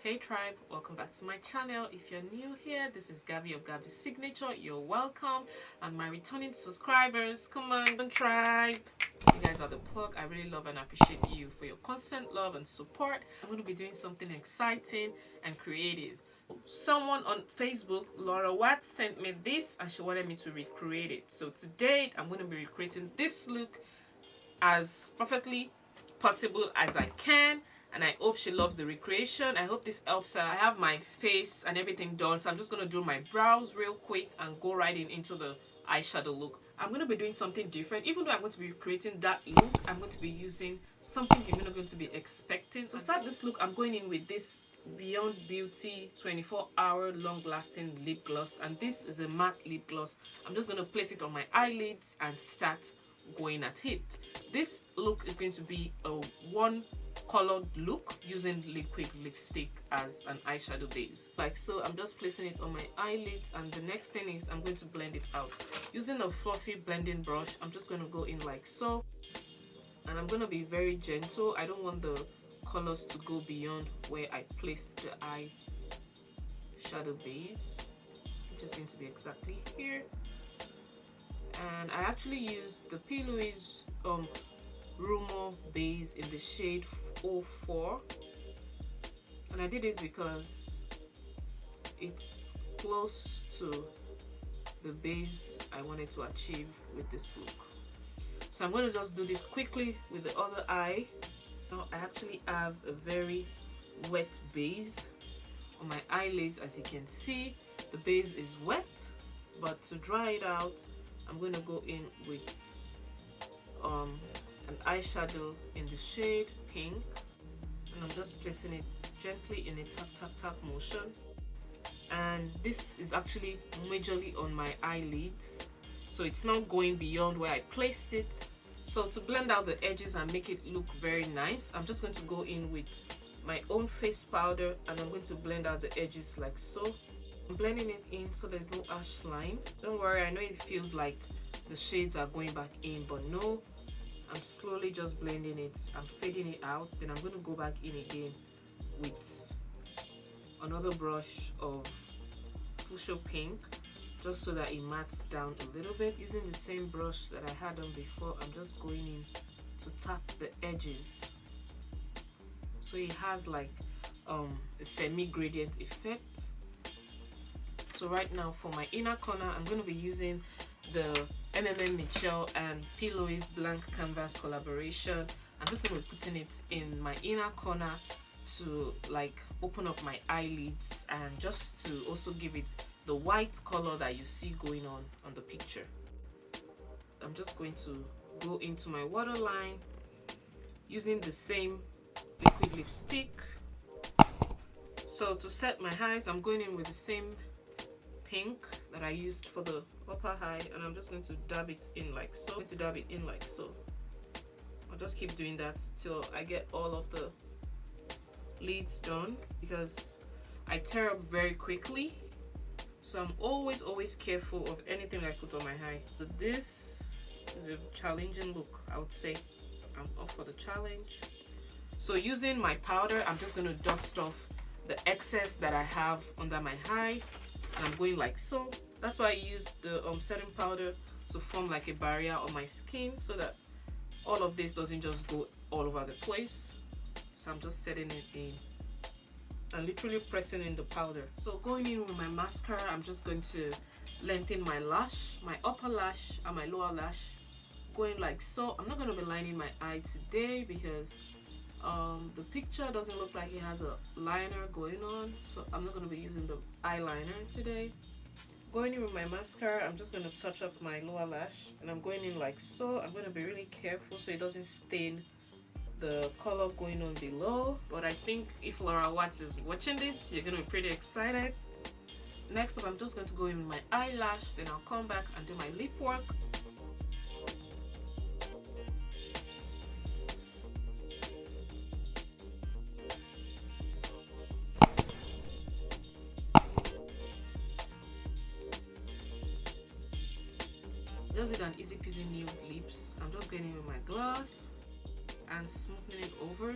Hey tribe, welcome back to my channel. If you're new here, this is Gabby of Garbie'Signature. You're welcome. And my returning subscribers, come on tribe. You guys are the plug. I really love and appreciate you for your constant love and support. I'm going to be doing something exciting and creative. Someone on Facebook, Laura Watts, sent me this and she wanted me to recreate it. So today I'm going to be recreating this look as perfectly possible as I can, and I hope she loves the recreation. I hope this helps her. I have my face and everything done, so I'm just going to do my brows real quick and go right into the eyeshadow look. I'm going to be doing something different. Even though I'm going to be creating that look, I'm going to be using something you're not going to be expecting. To start this look, I'm going in with this Beyond Beauty 24-hour long-lasting lip gloss, and this is a matte lip gloss. I'm just going to place it on my eyelids and start going at it. This look is going to be a one colored look using liquid lipstick as an eyeshadow base, like so. I'm just placing it on my eyelids, and the next thing is I'm going to blend it out using a fluffy blending brush. I'm just going to go in like so, and I'm going to be very gentle. I don't want the colors to go beyond where I placed the eyeshadow base, which is going to be exactly here. And I actually used the P. Louise Rumor base in the shade 04, and I did this because it's close to the base I wanted to achieve with this look. So I'm going to just do this quickly with the other eye. Now I actually have a very wet base on my eyelids. As you can see, the base is wet, but to dry it out, I'm going to go in with an eyeshadow in the shade Pink, and I'm just placing it gently in a tap tap tap motion. And this is actually majorly on my eyelids, so it's not going beyond where I placed it. So to blend out the edges and make it look very nice, I'm just going to go in with my own face powder, and I'm going to blend out the edges like so. I'm blending it in so there's no harsh line. Don't worry, I know it feels like the shades are going back in, but no, I'm slowly just blending it. I'm fading it out. Then I'm going to go back in again with another brush of Fuchsia Pink, just so that it mattes down a little bit. Using the same brush that I had on before, I'm just going in to tap the edges so it has like a semi-gradient effect. So right now for my inner corner, I'm going to be using the Michelle and P. Louise Blank Canvas collaboration. I'm just going to be putting it in my inner corner to like open up my eyelids, and just to also give it the white color that you see going on the picture. I'm just going to go into my waterline using the same liquid lipstick. So to set my eyes, I'm going in with the same pink that I used for the upper eye, and I'm just going to dab it in like so. I'll just keep doing that till I get all of the lids done, because I tear up very quickly. So I'm always careful of anything I put on my eye. So this is a challenging look, I would say. I'm up for the challenge. So using my powder, I'm just going to dust off the excess that I have under my eye. And I'm going like so. That's why I use the setting powder to form like a barrier on my skin, so that all of this doesn't just go all over the place. So I'm just setting it in and literally pressing in the powder. So going in with my mascara, I'm just going to lengthen my lash, my upper lash and my lower lash, going like so. I'm not going to be lining my eye today because the picture doesn't look like it has a liner going on, so I'm not going to be using the eyeliner today. Going in with my mascara, I'm just going to touch up my lower lash, and I'm going in like so. I'm going to be really careful so it doesn't stain the color going on below. But I think if Laura Watts is watching this, you're going to be pretty excited. Next up, I'm just going to go in with my eyelash, then I'll come back and do my lip work. Just did an easy peasy nude lips. I'm just going in with my gloss and smoothing it over.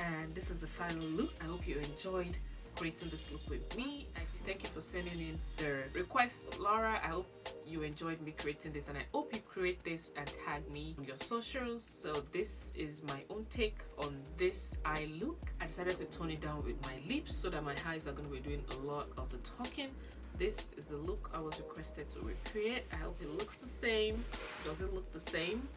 And this is the final look. I hope you enjoyed creating this look with me. Thank you for sending in the request, Laura. I hope you enjoyed me creating this, and I hope you create this and tag me on your socials. So this is my own take on this eye look. I decided to tone it down with my lips so that my eyes are going to be doing a lot of the talking. This is the look I was requested to recreate. I hope it looks the same. Does it look the same?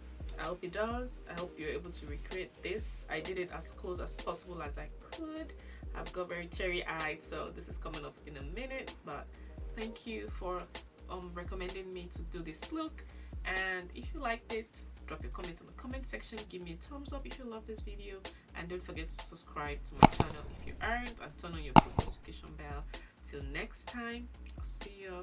I hope it does. I hope you're able to recreate this. I did it as close as possible as I could. I've got very teary-eyed, so this is coming up in a minute, but thank you for recommending me to do this look. And if you liked it, drop your comments in the comment section. Give me a thumbs up if you love this video, and don't forget to subscribe to my channel if you aren't, and turn on your post notification bell. Till next time, I'll see you.